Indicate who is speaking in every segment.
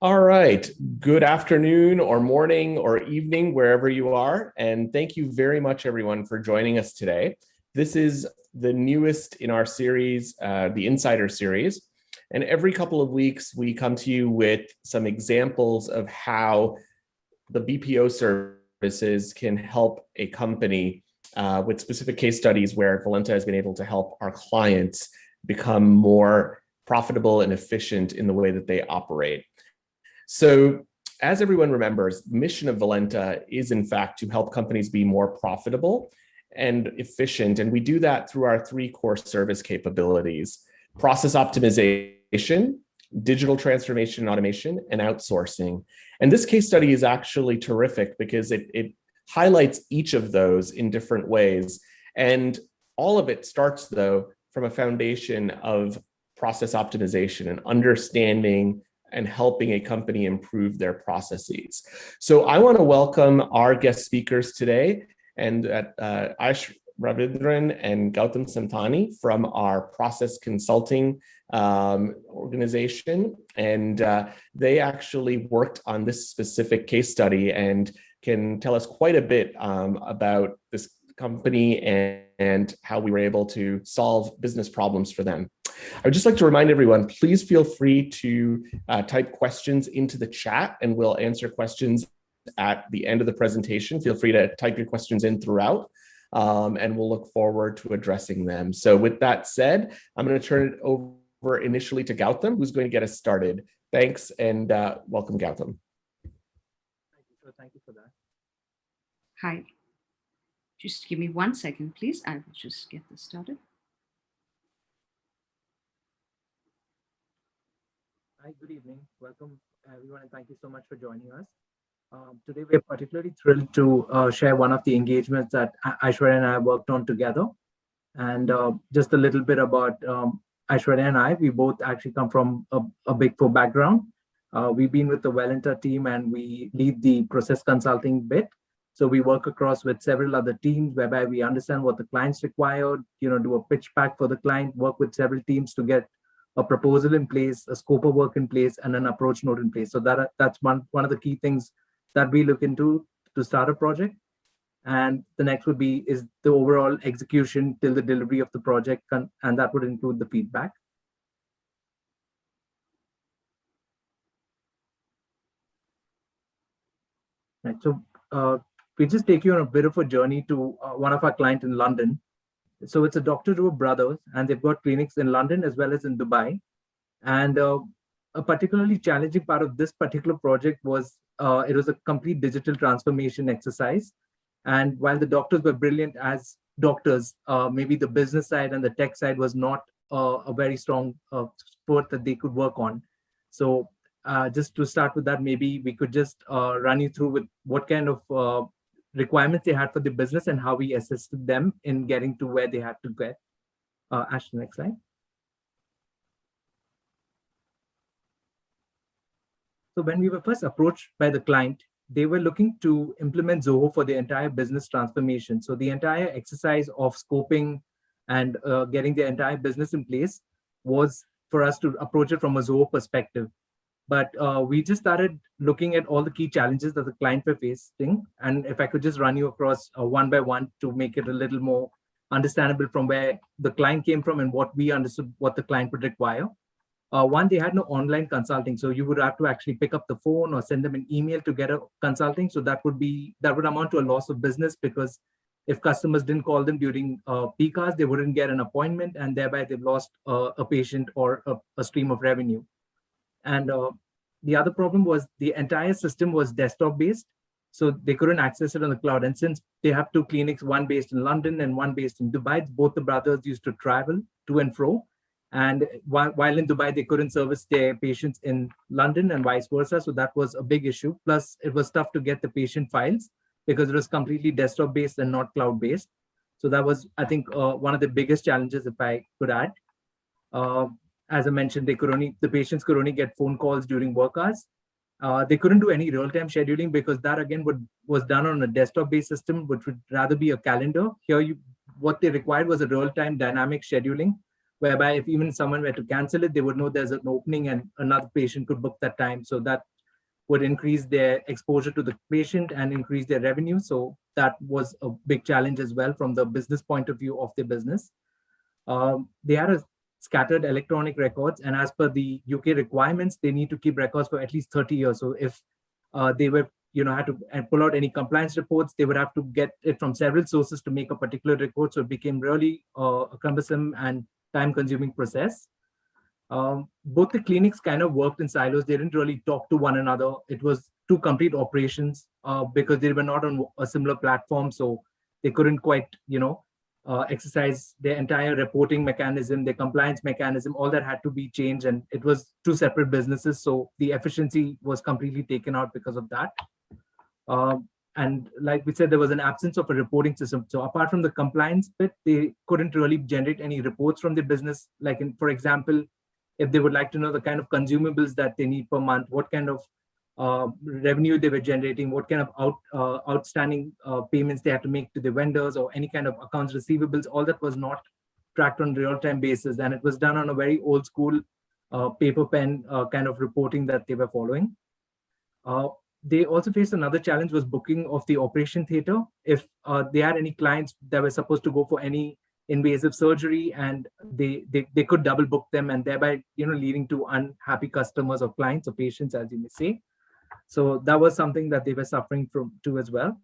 Speaker 1: All right. Good afternoon or morning or evening, wherever you are. And thank you very much, everyone, for joining us today. This is the newest in our series, the Insider series. And every couple of weeks, we come to you with some examples of how the BPO services can help a company with specific case studies where Valenta has been able to help our clients become more profitable and efficient in the way that they operate. So, as everyone remembers, the mission of Valenta is, in fact, to help companies be more profitable and efficient. And we do that through our three core service capabilities: process optimization, digital transformation and automation, and outsourcing. And this case study is actually terrific because it highlights each of those in different ways. And all of it starts, though, from a foundation of process optimization and understanding and helping a company improve their processes. So I want to welcome our guest speakers today, and Ravindran and Gautam Samtani from our process consulting organization. And they actually worked on this specific case study and can tell us quite a bit about this company and how we were able to solve business problems for them. I would just like to remind everyone, please feel free to type questions into the chat and we'll answer questions at the end of the presentation. Feel free to type your questions in throughout and we'll look forward to addressing them. So with that said, I'm going to turn it over initially to Gautam, who's going to get us started. Thanks and welcome, Gautam.
Speaker 2: Thank you for that.
Speaker 3: Hi. Just give me 1 second, please. I will just get this started.
Speaker 2: Hi, good evening. Welcome, everyone, and thank you so much for joining us. Today, we're particularly thrilled to share one of the engagements that Aishwarya and I worked on together. And just a little bit about Aishwarya and I. We both actually come from a Big Four background. We've been with the Valenta team and we lead the process consulting bit. So we work across with several other teams whereby we understand what the clients require, do a pitch pack for the client, work with several teams to get a proposal in place, a scope of work in place, and an approach note in place. So that's one of the key things that we look into to start a project. And the next would be is the overall execution till the delivery of the project, and that would include the feedback. Right. So we just take you on a bit of a journey to one of our clients in London. So it's a doctor to a brothers, and they've got clinics in London as well as in Dubai. And a particularly challenging part of this particular project was it was a complete digital transformation exercise. And while the doctors were brilliant as doctors, maybe the business side and the tech side was not a very strong sport that they could work on. So just to start with that, maybe we could just run you through with what kind of requirements they had for the business and how we assisted them in getting to where they had to get. Ash, next slide. So when we were first approached by the client, they were looking to implement Zoho for the entire business transformation. So the entire exercise of scoping and getting the entire business in place was for us to approach it from a Zoho perspective. But we just started looking at all the key challenges that the client were facing. And if I could just run you across one by one to make it a little more understandable from where the client came from and what we understood what the client would require. One, they had no online consulting. So you would have to actually pick up the phone or send them an email to get a consulting. So that would amount to a loss of business, because if customers didn't call them during peak hours, they wouldn't get an appointment, and thereby they've lost a patient or a stream of revenue. And the other problem was the entire system was desktop based, so they couldn't access it on the cloud. And since they have two clinics, one based in London and one based in Dubai, both the brothers used to travel to and fro. And while in Dubai, they couldn't service their patients in London and vice versa. So that was a big issue. Plus, it was tough to get the patient files because it was completely desktop based and not cloud based. So that was, I think, one of the biggest challenges, if I could add. As I mentioned, the patients could only get phone calls during work hours. They couldn't do any real-time scheduling because that again was done on a desktop-based system, which would rather be a calendar. Here, what they required was a real-time dynamic scheduling, whereby if even someone were to cancel it, they would know there's an opening and another patient could book that time. So that would increase their exposure to the patient and increase their revenue. So that was a big challenge as well from the business point of view of their business. They had a scattered electronic records, and as per the UK requirements, they need to keep records for at least 30 years. So if they were, had to pull out any compliance reports, they would have to get it from several sources to make a particular report. So it became really a cumbersome and time-consuming process. Both the clinics kind of worked in silos. They didn't really talk to one another. It was two complete operations because they were not on a similar platform. So they couldn't quite, exercise their entire reporting mechanism, their compliance mechanism, all that had to be changed. And it was two separate businesses. So the efficiency was completely taken out because of that. And like we said, there was an absence of a reporting system. So apart from the compliance bit, they couldn't really generate any reports from the business. Like for example, if they would like to know the kind of consumables that they need per month, what kind of revenue they were generating, what kind of outstanding payments they had to make to the vendors, or any kind of accounts receivables, all that was not tracked on a real-time basis. And it was done on a very old school paper pen kind of reporting that they were following. They also faced another challenge, was booking of the operation theater. If they had any clients that were supposed to go for any invasive surgery, and they could double book them, and thereby leading to unhappy customers or clients or patients, as you may say. So that was something that they were suffering from too as well.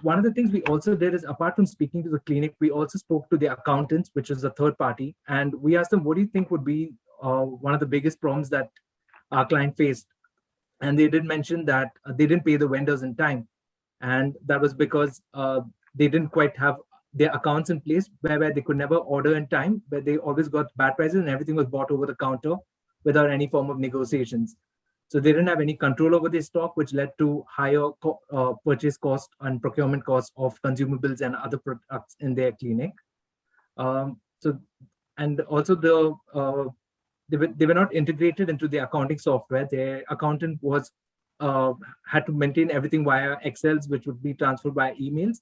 Speaker 2: One of the things we also did is, apart from speaking to the clinic, we also spoke to the accountants, which is a third party, and we asked them, what do you think would be one of the biggest problems that our client faced? And they did mention that they didn't pay the vendors in time, and that was because they didn't quite have their accounts in place, where they could never order in time, but they always got bad prices and everything was bought over the counter without any form of negotiations. So they didn't have any control over their stock, which led to higher purchase cost and procurement costs of consumables and other products in their clinic. And also they were not integrated into the accounting software. Their accountant was had to maintain everything via Excels, which would be transferred by emails.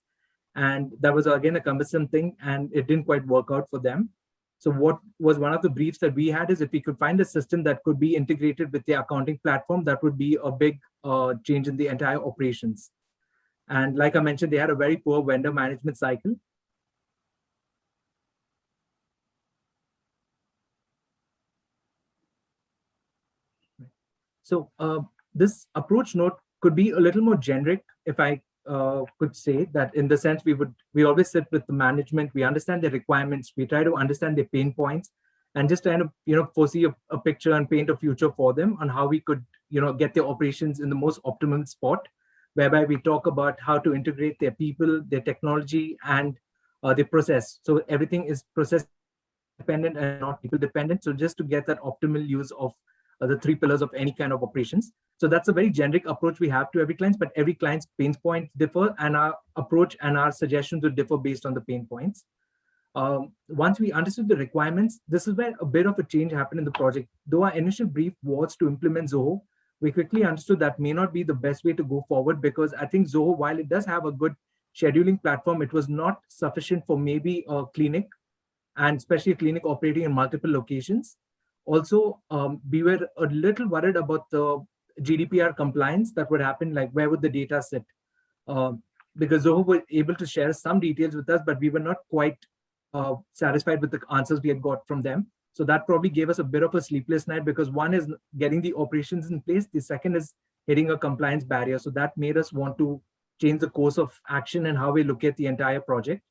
Speaker 2: And that was again a cumbersome thing, and it didn't quite work out for them. So what was one of the briefs that we had is, if we could find a system that could be integrated with the accounting platform, that would be a big change in the entire operations. And like I mentioned, they had a very poor vendor management cycle. So this approach note could be a little more generic, if I could say that, in the sense we always sit with the management, we understand their requirements, we try to understand their pain points, and just try to foresee a picture and paint a future for them on how we could get their operations in the most optimum spot, whereby we talk about how to integrate their people, their technology, and the process. So everything is process dependent and not people dependent. So just to get that optimal use of the three pillars of any kind of operations. So that's a very generic approach we have to every client, but every client's pain points differ, and our approach and our suggestions will differ based on the pain points. Once we understood the requirements, this is where a bit of a change happened in the project. Though our initial brief was to implement Zoho, we quickly understood that may not be the best way to go forward, because I think Zoho, while it does have a good scheduling platform, it was not sufficient for maybe a clinic, and especially a clinic operating in multiple locations. Also, we were a little worried about the GDPR compliance that would happen, like where would the data sit? Because Zoho were able to share some details with us, but we were not quite satisfied with the answers we had got from them. So that probably gave us a bit of a sleepless night, because one is getting the operations in place. The second is hitting a compliance barrier. So that made us want to change the course of action and how we look at the entire project.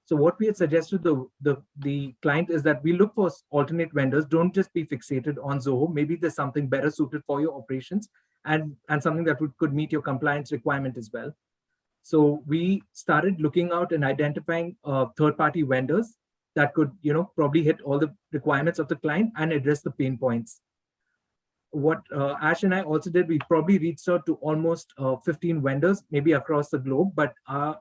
Speaker 2: So what we had suggested to the client is that we look for alternate vendors. Don't just be fixated on Zoho. Maybe there's something better suited for your operations, and something that could meet your compliance requirement as well. So we started looking out and identifying third-party vendors that could, probably hit all the requirements of the client and address the pain points. What Ash and I also did, we probably reached out to almost 15 vendors, maybe across the globe, but our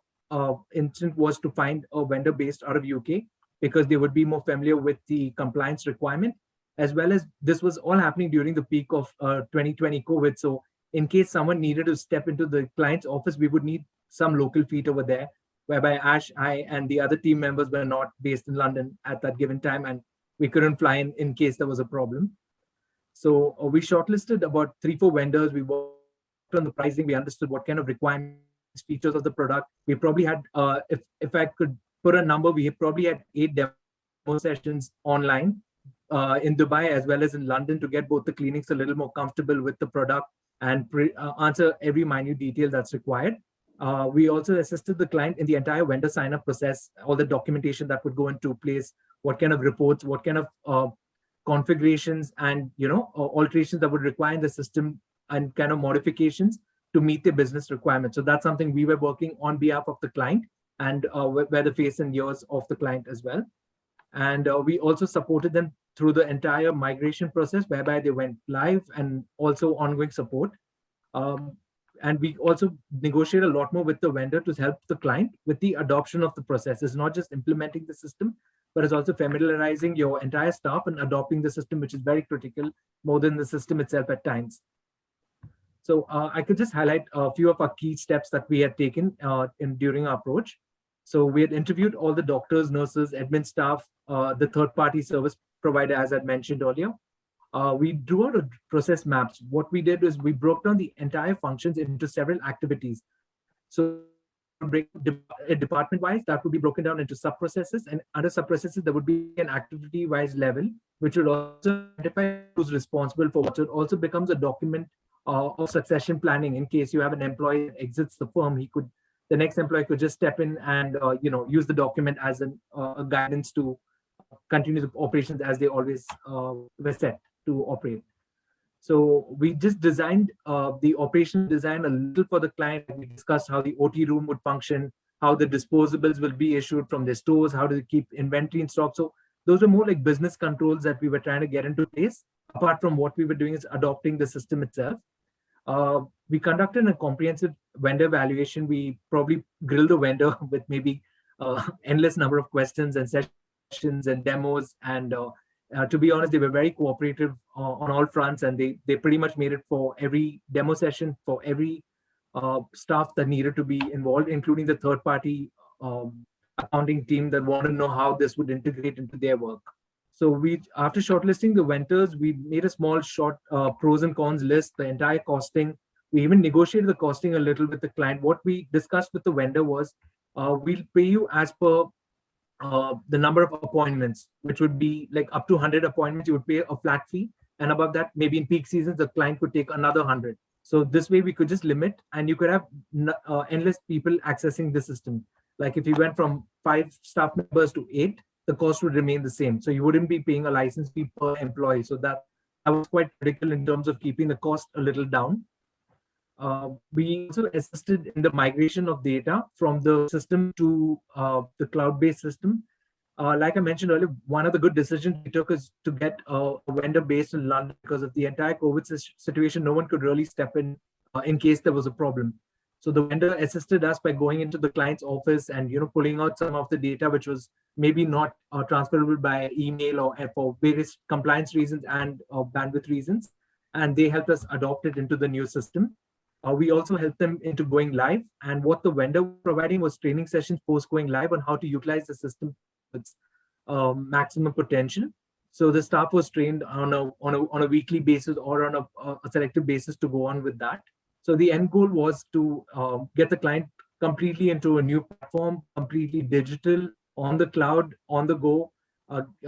Speaker 2: intent was to find a vendor based out of UK, because they would be more familiar with the compliance requirement, as well as this was all happening during the peak of 2020 COVID. So in case someone needed to step into the client's office, we would need some local feet over there. whereby Ash, I, and the other team members were not based in London at that given time, and we couldn't fly in case there was a problem. So we shortlisted about 3-4 vendors. We worked on the pricing. We understood what kind of requirements, features of the product. We probably had, if I could put a number, we probably had 8 demo sessions online in Dubai as well as in London to get both the clinics a little more comfortable with the product and answer every minute detail that's required. We also assisted the client in the entire vendor sign-up process, all the documentation that would go into place, what kind of reports, what kind of configurations and alterations that would require in the system and kind of modifications to meet the business requirements. So that's something we were working on behalf of the client and were the face and ears of the client as well. And we also supported them through the entire migration process, whereby they went live and also ongoing support. And we also negotiate a lot more with the vendor to help the client with the adoption of the process. It's not just implementing the system, but it's also familiarizing your entire staff and adopting the system, which is very critical, more than the system itself at times. So I could just highlight a few of our key steps that we had taken during our approach. So we had interviewed all the doctors, nurses, admin staff, the third-party service provider, as I mentioned earlier. We drew out a process maps. What we did is we broke down the entire functions into several activities. So department-wise, that would be broken down into sub-processes, and under sub-processes, there would be an activity-wise level, which would also identify who's responsible for what. So it also becomes a document of succession planning. In case you have an employee that exits the firm, the next employee could just step in and use the document as a guidance to continue the operations as they always were set to operate. So we just designed the operational design a little for the client. We discussed how the OT room would function, how the disposables will be issued from their stores, how to keep inventory in stock. So those are more like business controls that we were trying to get into place. Apart from what we were doing is adopting the system itself. We conducted a comprehensive vendor evaluation. We probably grilled the vendor with maybe endless number of questions and sessions and demos. And to be honest, they were very cooperative on all fronts, and they pretty much made it for every demo session, for every staff that needed to be involved, including the third-party accounting team that wanted to know how this would integrate into their work. So after shortlisting the vendors, we made a small short pros and cons list, the entire costing. We even negotiated the costing a little with the client. What we discussed with the vendor was, we'll pay you as per the number of appointments, which would be like up to 100 appointments, you would pay a flat fee. And above that, maybe in peak seasons, the client could take another 100. So this way we could just limit, and you could have endless people accessing the system. Like if you went from 5 staff members to 8, the cost would remain the same. So you wouldn't be paying a license fee per employee. So that was quite critical in terms of keeping the cost a little down. We also assisted in the migration of data from the system to the cloud-based system. Like I mentioned earlier, one of the good decisions we took is to get a vendor based in London because of the entire COVID situation. No one could really step in case there was a problem. So the vendor assisted us by going into the client's office and pulling out some of the data which was maybe not transferable by email or for various compliance reasons and bandwidth reasons, and they helped us adopt it into the new system. We also helped them into going live, and what the vendor was providing was training sessions post going live on how to utilize the system to its maximum potential. So the staff was trained on a weekly basis or on a selective basis to go on with that. So the end goal was to get the client completely into a new platform, completely digital, on the cloud, on the go,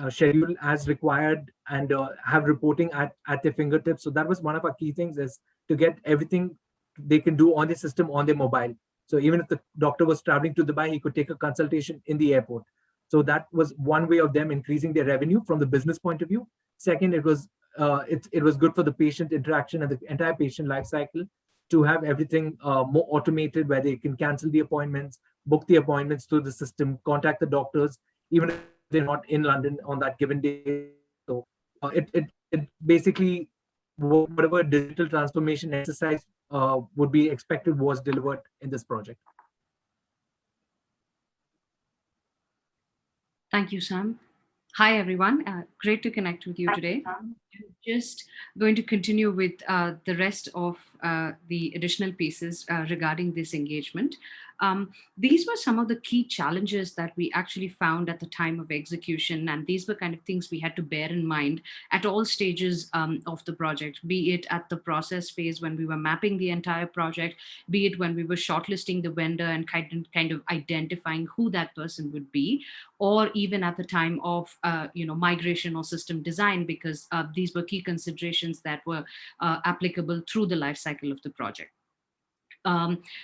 Speaker 2: schedule as required, and have reporting at their fingertips. So that was one of our key things, is to get everything they can do on the system on their mobile. So even if the doctor was traveling to Dubai, he could take a consultation in the airport. So that was one way of them increasing their revenue from the business point of view. Second, it was good for the patient interaction and the entire patient life cycle to have everything more automated, where they can cancel the appointments, book the appointments through the system, contact the doctors, even if they're not in London on that given day. So it basically, whatever digital transformation exercise would be expected was delivered in this project.
Speaker 3: Thank you, Sam. Hi, everyone. Great to connect with you today. I'm just going to continue with the rest of the additional pieces regarding this engagement. These were some of the key challenges that we actually found at the time of execution, and these were kind of things we had to bear in mind at all stages of the project, be it at the process phase when we were mapping the entire project, be it when we were shortlisting the vendor and kind of identifying who that person would be, or even at the time of migration or system design, because these were key considerations that were applicable through the life cycle of the project.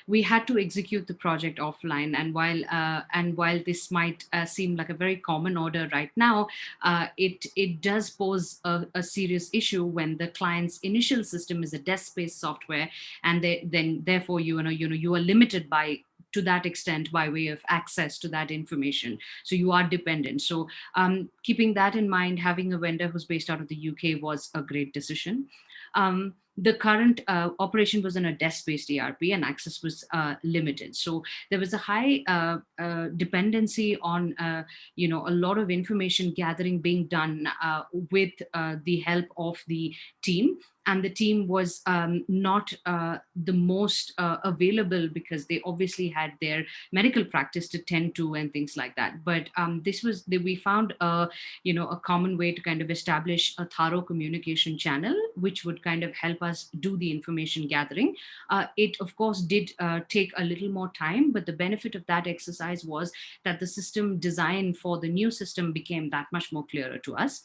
Speaker 3: We had to execute the project offline, and while this might seem like a very common order right now, it does pose a serious issue when the client's initial system is a desk-based software, and then therefore you are limited by to that extent by way of access to that information. So you are dependent. So keeping that in mind, having a vendor who's based out of the UK was a great decision. The current operation was on a desk-based ERP, and access was limited. So there was a high dependency on a lot of information gathering being done with the help of the team. And the team was not the most available, because they obviously had their medical practice to tend to and things like that. But we found a common way to kind of establish a thorough communication channel, which would kind of help us do the information gathering. It of course did take a little more time, but the benefit of that exercise was that the system design for the new system became that much more clearer to us.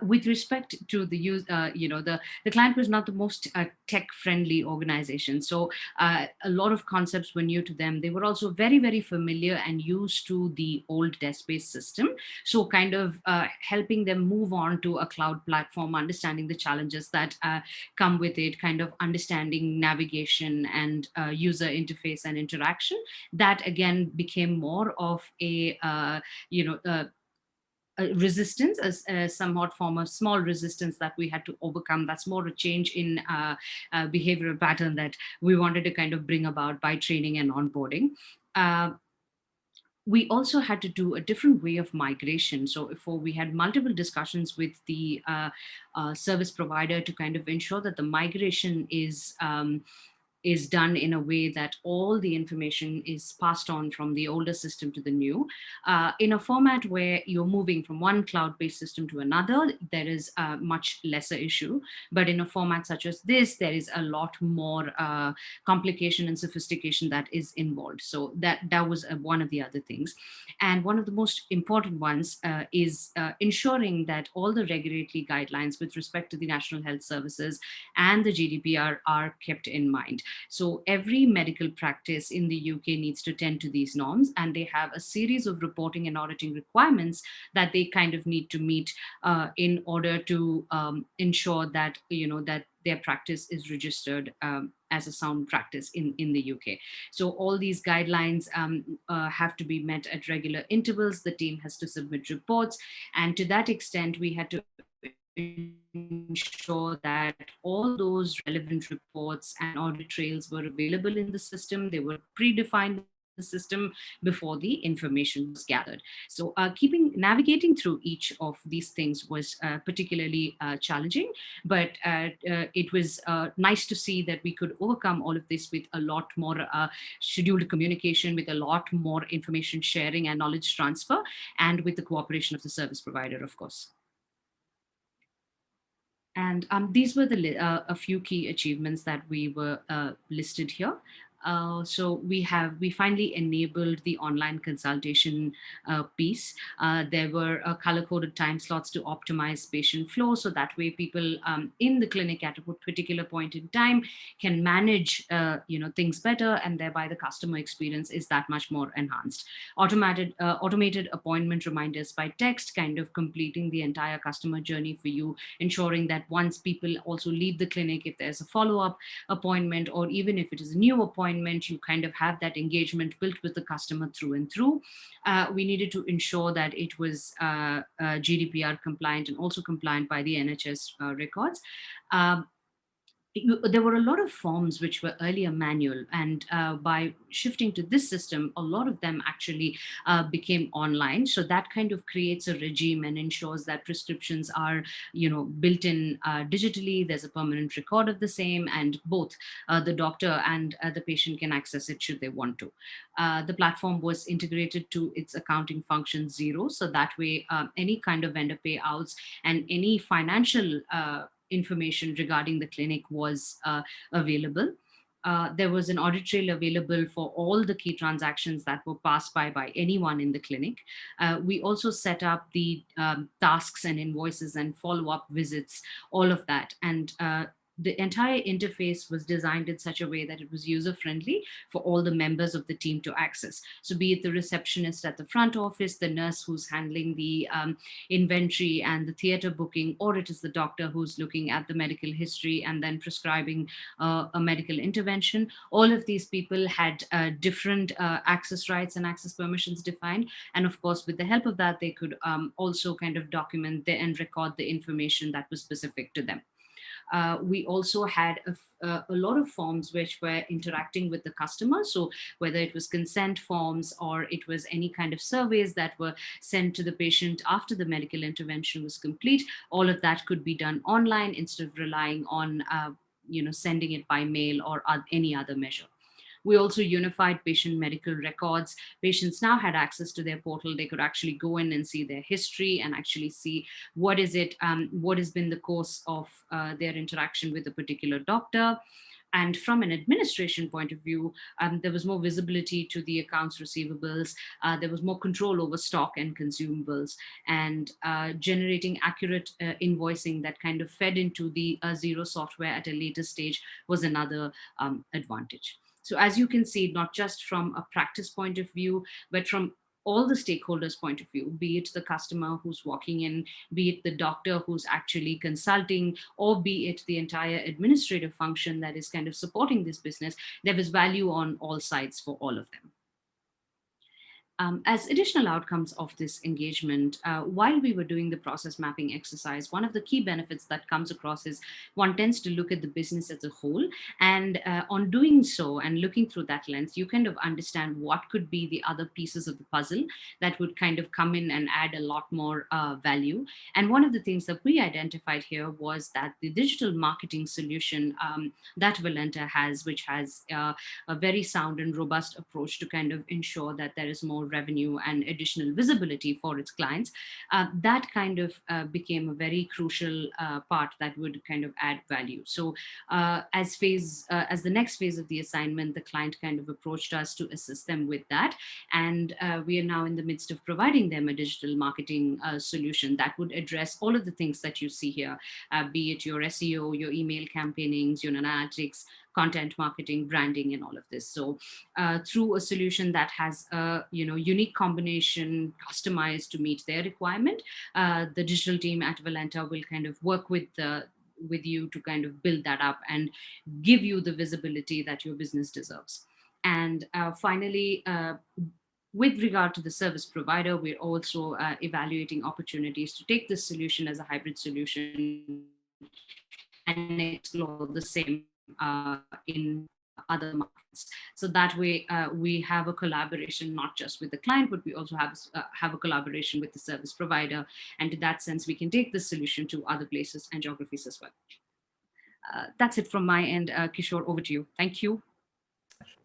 Speaker 3: With respect to the use, the client was not the most tech-friendly organization. So a lot of concepts were new to them. They were also very, very familiar and used to the old desk-based system. So kind of helping them move on to a cloud platform, understanding the challenges that come with it, kind of understanding navigation and user interface and interaction. That again became more of a resistance, a somewhat form of small resistance that we had to overcome. That's more a change in behavioral pattern that we wanted to kind of bring about by training and onboarding. We also had to do a different way of migration. So before, we had multiple discussions with the service provider to kind of ensure that the migration is done in a way that all the information is passed on from the older system to the new, in a format where you're moving from one cloud-based system to another. There is a much lesser issue, but in a format such as this, there is a lot more complication and sophistication that is involved. So that was one of the other things. And one of the most important ones is ensuring that all the regulatory guidelines with respect to the National Health Services and the GDPR are kept in mind. So every medical practice in the UK needs to tend to these norms, and they have a series of reporting and auditing requirements that they kind of need to meet in order to ensure that that their practice is registered as a sound practice in the UK. So all these guidelines have to be met at regular intervals. The team has to submit reports, and to that extent, we had to ensure that all those relevant reports and audit trails were available in the system. They were predefined in the system before the information was gathered. So navigating through each of these things was particularly challenging, but it was nice to see that we could overcome all of this with a lot more scheduled communication, with a lot more information sharing and knowledge transfer, and with the cooperation of the service provider, of course. And these were a few key achievements that we were listed here. So we finally enabled the online consultation piece. There were color-coded time slots to optimize patient flow, so that way people in the clinic at a particular point in time can manage things better, and thereby the customer experience is that much more enhanced. Automated appointment reminders by text, kind of completing the entire customer journey for you, ensuring that once people also leave the clinic, if there's a follow-up appointment, or even if it is a new appointment, you kind of have that engagement built with the customer through and through. We needed to ensure that it was GDPR compliant and also compliant by the NHS records. there were a lot of forms which were earlier manual, and by shifting to this system, a lot of them actually became online. So that kind of creates a regime and ensures that prescriptions are, built in digitally. There's a permanent record of the same, and both the doctor and the patient can access it should they want to. The platform was integrated to its accounting function Zero, so that way any kind of vendor payouts and any financial information regarding the clinic was available. There was an audit trail available for all the key transactions that were passed by anyone in the clinic. We also set up the tasks and invoices and follow-up visits, all of that. And the entire interface was designed in such a way that it was user friendly for all the members of the team to access. So be it the receptionist at the front office, the nurse who's handling the inventory and the theater booking, or it is the doctor who's looking at the medical history and then prescribing a medical intervention. All of these people had different access rights and access permissions defined. And of course, with the help of that, they could also kind of document and record the information that was specific to them. We also had a lot of forms which were interacting with the customer. So whether it was consent forms or it was any kind of surveys that were sent to the patient after the medical intervention was complete, all of that could be done online instead of relying on sending it by mail or any other measure. We also unified patient medical records. Patients now had access to their portal. They could actually go in and see their history and actually see what has been the course of their interaction with a particular doctor. And from an administration point of view, there was more visibility to the accounts receivables. There was more control over stock and consumables, and generating accurate invoicing that kind of fed into the Zero software at a later stage was another advantage. So as you can see, not just from a practice point of view, but from all the stakeholders' point of view, be it the customer who's walking in, be it the doctor who's actually consulting, or be it the entire administrative function that is kind of supporting this business, there was value on all sides for all of them. As additional outcomes of this engagement, while we were doing the process mapping exercise, one of the key benefits that comes across is one tends to look at the business as a whole. And on doing so and looking through that lens, you kind of understand what could be the other pieces of the puzzle that would kind of come in and add a lot more value. And one of the things that we identified here was that the digital marketing solution that Valenta has, which has a very sound and robust approach to kind of ensure that there is more revenue and additional visibility for its clients, that kind of became a very crucial part that would kind of add value. So as the next phase of the assignment, the client kind of approached us to assist them with that. And we are now in the midst of providing them a digital marketing solution that would address all of the things that you see here, be it your SEO, your email campaignings, your analytics, content marketing, branding, and all of this. So through a solution that has a unique combination customized to meet their requirement, the digital team at Valenta will kind of work with you to kind of build that up and give you the visibility that your business deserves. And finally, with regard to the service provider, we're also evaluating opportunities to take this solution as a hybrid solution and explore the same in other markets. So that way we have a collaboration not just with the client, but we also have a collaboration with the service provider. And in that sense, we can take this solution to other places and geographies as well. That's it from my end. Kishore, over to you. Thank you.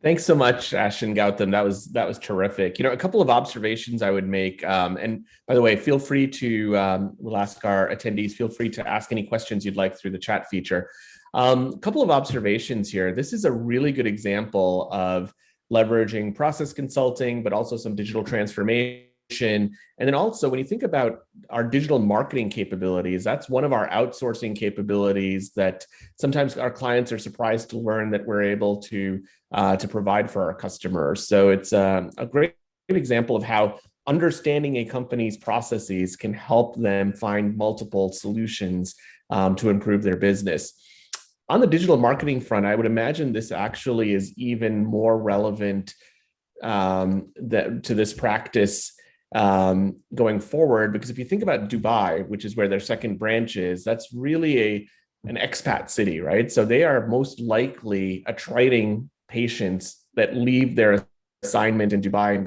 Speaker 1: Thanks so much, Ash and Gautam. That was terrific. A couple of observations I would make. And by the way, feel free to, we'll ask our attendees, feel free to ask any questions you'd like through the chat feature. A couple of observations here. This is a really good example of leveraging process consulting, but also some digital transformation. And then also, when you think about our digital marketing capabilities, that's one of our outsourcing capabilities that sometimes our clients are surprised to learn that we're able to provide for our customers. So it's a great example of how understanding a company's processes can help them find multiple solutions to improve their business. On the digital marketing front, I would imagine this actually is even more relevant to this practice going forward, because if you think about Dubai, which is where their second branch is, that's really an expat city, right? So they are most likely attriting patients that leave their assignment in Dubai and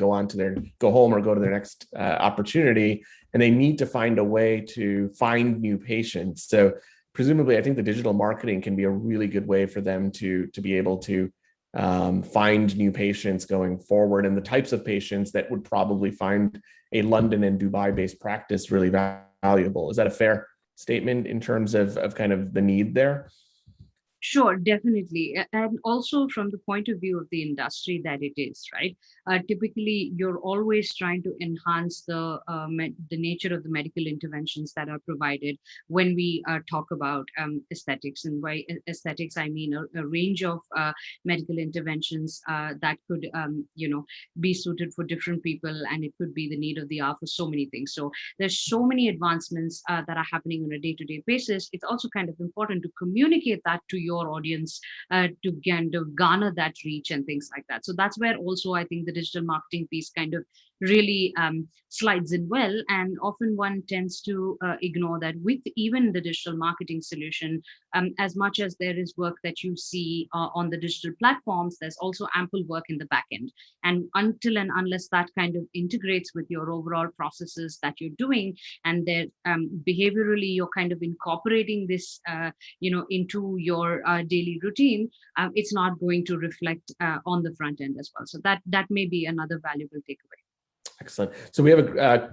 Speaker 1: go home or go to their next opportunity, and they need to find a way to find new patients. So presumably, I think the digital marketing can be a really good way for them to be able to find new patients going forward, and the types of patients that would probably find a London and Dubai-based practice really valuable. Is that a fair statement in terms of kind of the need there?
Speaker 3: Sure, definitely. And also from the point of view of the industry that it is, right? Typically, you're always trying to enhance the nature of the medical interventions that are provided when we talk about aesthetics. And by aesthetics, I mean a range of medical interventions that could, be suited for different people, and it could be the need of the hour for so many things. So there's so many advancements that are happening on a day-to-day basis. It's also kind of important to communicate that to your audience to kind of garner that reach and things like that. So that's where also I think the digital marketing piece kind of really slides in well. And often one tends to ignore that with even the digital marketing solution, as much as there is work that you see on the digital platforms, there's also ample work in the back end. And until and unless that kind of integrates with your overall processes that you're doing, and that behaviorally you're kind of incorporating this, into your daily routine, it's not going to reflect on the front end as well. So that may be another valuable takeaway.
Speaker 1: Excellent. So we have a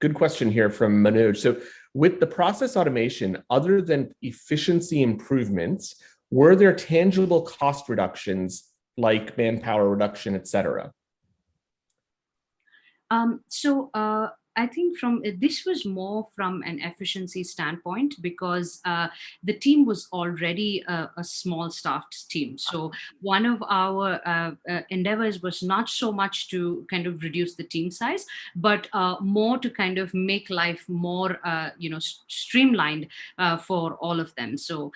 Speaker 1: good question here from Manoj. So with the process automation, other than efficiency improvements, were there tangible cost reductions like manpower reduction, et cetera?
Speaker 3: I think this was more from an efficiency standpoint, because the team was already a small staffed team. So one of our endeavors was not so much to kind of reduce the team size, but more to kind of make life more, streamlined for all of them. So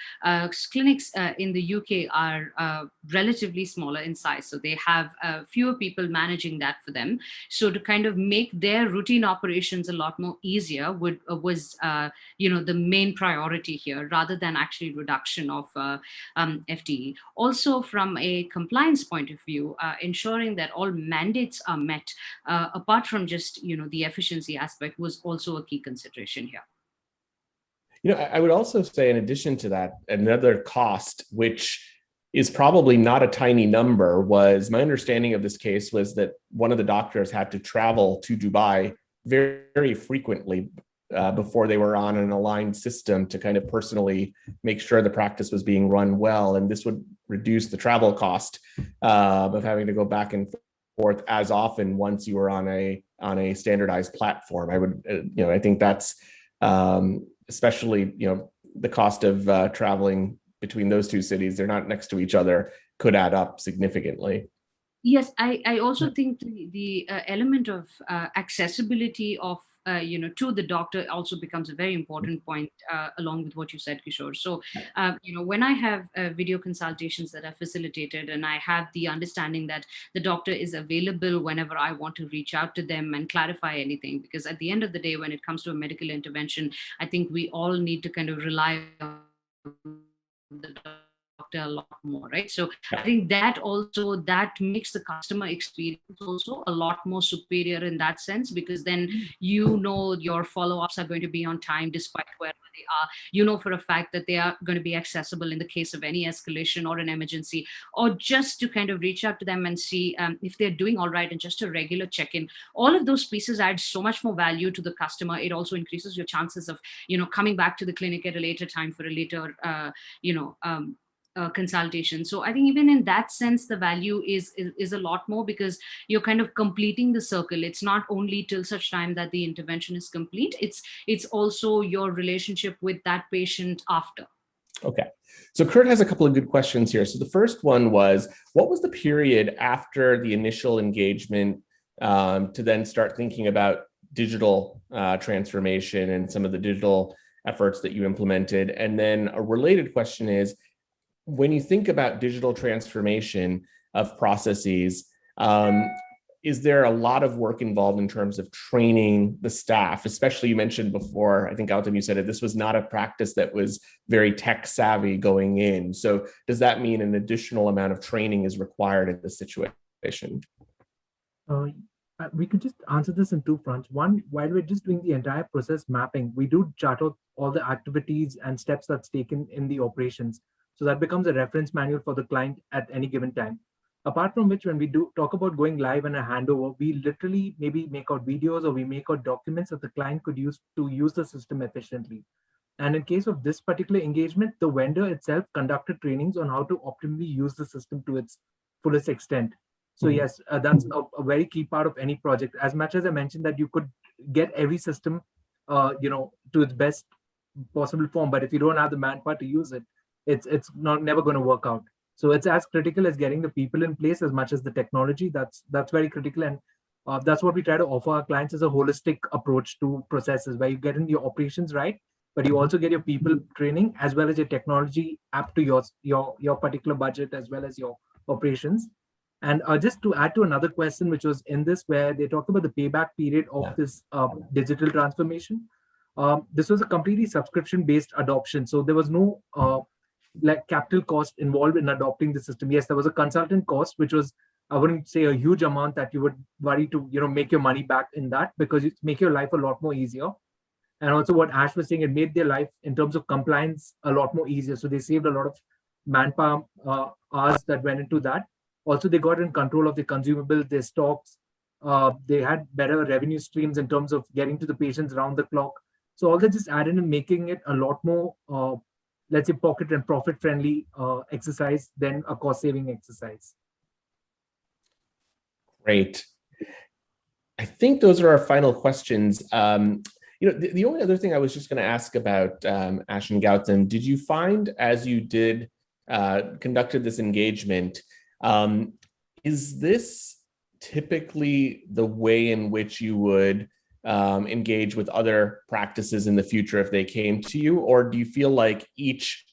Speaker 3: clinics in the UK are relatively smaller in size, so they have fewer people managing that for them. So to kind of make their routine operations a lot more easier was the main priority here, rather than actually reduction of FTE. Also, from a compliance point of view, ensuring that all mandates are met, apart from just the efficiency aspect, was also a key consideration here.
Speaker 1: I would also say, in addition to that, another cost, which is probably not a tiny number, was my understanding of this case was that one of the doctors had to travel to Dubai very, very frequently before they were on an aligned system to kind of personally make sure the practice was being run well. And this would reduce the travel cost of having to go back and forth as often once you were on a standardized platform. I think that's especially, the cost of traveling between those two cities, they're not next to each other, could add up significantly.
Speaker 3: Yes, I also think the element of accessibility of to the doctor also becomes a very important point, along with what you said, Kishore. So when I have video consultations that are facilitated, and I have the understanding that the doctor is available whenever I want to reach out to them and clarify anything, because at the end of the day, when it comes to a medical intervention, I think we all need to kind of rely on the doctor a lot more, right? So I think that makes the customer experience also a lot more superior in that sense, because then your follow-ups are going to be on time despite wherever they are. For a fact that they are going to be accessible in the case of any escalation or an emergency, or just to kind of reach out to them and see if they're doing all right, and just a regular check-in. All of those pieces add so much more value to the customer. It also increases your chances of coming back to the clinic at a later time for a later consultation. So I think even in that sense, the value is a lot more, because you're kind of completing the circle. It's not only till such time that the intervention is complete, it's also your relationship with that patient after.
Speaker 1: Okay. So Kurt has a couple of good questions here. So the first one was, what was the period after the initial engagement to then start thinking about digital transformation and some of the digital efforts that you implemented? And then a related question is, when you think about digital transformation of processes, is there a lot of work involved in terms of training the staff? Especially, you mentioned before, I think Gautam, you said it, this was not a practice that was very tech savvy going in. So does that mean an additional amount of training is required in this situation?
Speaker 2: We could just answer this in two fronts. One, while we're just doing the entire process mapping, we do chart out all the activities and steps that's taken in the operations. So that becomes a reference manual for the client at any given time. Apart from which, when we do talk about going live and a handover, we literally maybe make out videos or we make out documents that the client could use to use the system efficiently. And in case of this particular engagement, the vendor itself conducted trainings on how to optimally use the system to its fullest extent. So yes, that's a very key part of any project. As much as I mentioned that you could get every system, to its best possible form, but if you don't have the manpower to use it, it's never going to work out. So it's as critical as getting the people in place as much as the technology. That's very critical, and that's what we try to offer our clients as a holistic approach to processes, where you get in your operations right, but you also get your people training as well as your technology apt to your particular budget as well as your operations. And just to add to another question, which was in this, where they talked about the payback period of this digital transformation. This was a completely subscription-based adoption, so there was no like capital cost involved in adopting the system. Yes, there was a consultant cost, which was, I wouldn't say a huge amount that you would worry to make your money back in that, because it make your life a lot more easier. And also what Ash was saying, it made their life in terms of compliance a lot more easier. So they saved a lot of manpower hours that went into that. Also, they got in control of the consumables, their stocks. They had better revenue streams in terms of getting to the patients around the clock. So all that just added in making it a lot more, let's say, pocket and profit friendly exercise than a cost saving exercise.
Speaker 1: Great. I think those are our final questions. The only other thing I was just going to ask about, Ash and Gautam, did you find as you conducted this engagement, is this typically the way in which you would engage with other practices in the future if they came to you? Or do you feel like each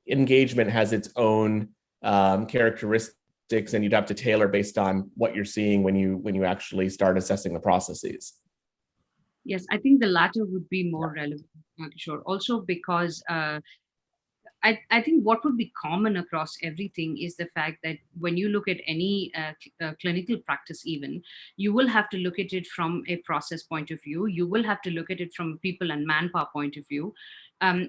Speaker 1: engagement has its own characteristics and you'd have to tailor based on what you're seeing when you actually start assessing the processes?
Speaker 3: Yes, I think the latter would be more relevant, Kishore. Also because I think what would be common across everything is the fact that when you look at any clinical practice even, you will have to look at it from a process point of view. You will have to look at it from a people and manpower point of view.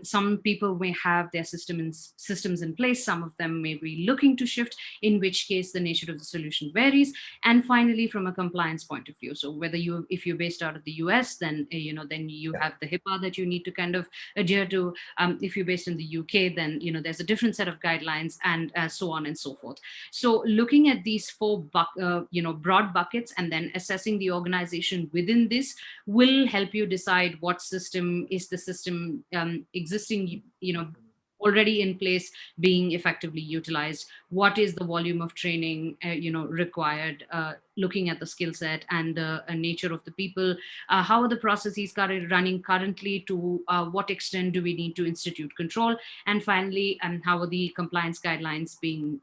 Speaker 3: Some people may have their systems in place. Some of them may be looking to shift, in which case the nature of the solution varies. And finally, from a compliance point of view. So if you're based out of the US, then you have the HIPAA that you need to kind of adhere to. If you're based in the UK, then there's a different set of guidelines, and so on and so forth. So looking at these four broad buckets and then assessing the organization within this will help you decide what system is the system existing, already in place, being effectively utilized. What is the volume of training, required, looking at the skill set and the nature of the people. How are the processes running currently? To what extent do we need to institute control? And finally, how are the compliance guidelines being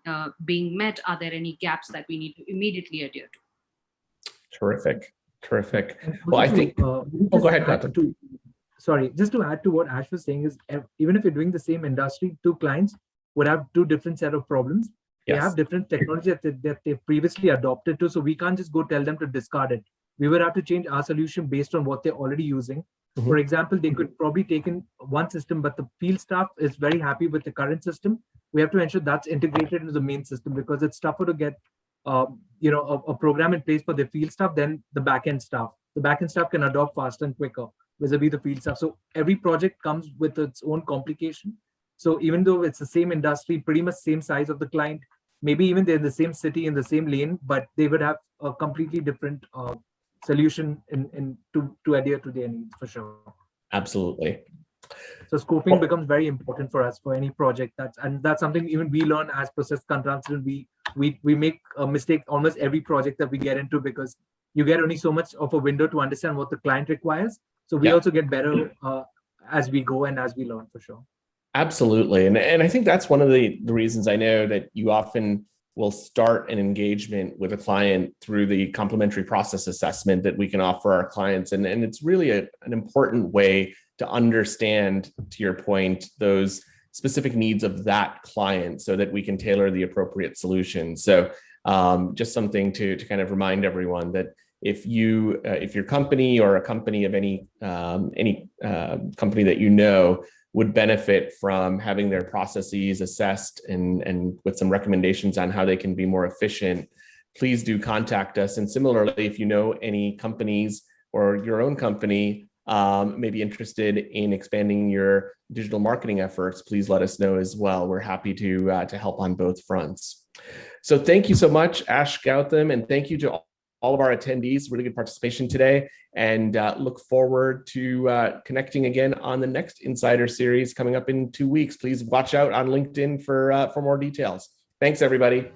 Speaker 3: met? Are there any gaps that we need to immediately adhere to?
Speaker 1: Terrific. Well, I think, go ahead, Gautam.
Speaker 2: Sorry, just to add to what Ash was saying is, even if you're doing the same industry, two clients would have two different set of problems. Yes. They have different technology that they've previously adopted to, so we can't just go tell them to discard it. We would have to change our solution based on what they're already using. Mm-hmm. For example, they could probably take in one system, but the field staff is very happy with the current system. We have to ensure that's integrated into the main system, because it's tougher to get a program in place for the field staff than the back-end staff. The back-end staff can adopt faster and quicker vis-a-vis the field staff. So every project comes with its own complication. So even though it's the same industry, pretty much same size of the client, maybe even they're in the same city, in the same lane, but they would have a completely different solution to adhere to their needs, for sure.
Speaker 1: Absolutely.
Speaker 2: So scoping becomes very important for us for any project. That's something even we learn as process consultants. We make a mistake almost every project that we get into, because you get only so much of a window to understand what the client requires. So we also get better as we go and as we learn, for sure.
Speaker 1: Absolutely. And I think that's one of the reasons I know that you often we'll start an engagement with a client through the complementary process assessment that we can offer our clients. And it's really an important way to understand, to your point, those specific needs of that client so that we can tailor the appropriate solution. So just something to kind of remind everyone that if your company or a company of any company that you know would benefit from having their processes assessed and with some recommendations on how they can be more efficient, please do contact us. And similarly, if you know any companies or your own company may be interested in expanding your digital marketing efforts, please let us know as well. We're happy to help on both fronts. So thank you so much, Ash, Gautam, and thank you to all of our attendees. Really good participation today, and look forward to connecting again on the next Insider series coming up in 2 weeks. Please watch out on LinkedIn for more details. Thanks, everybody.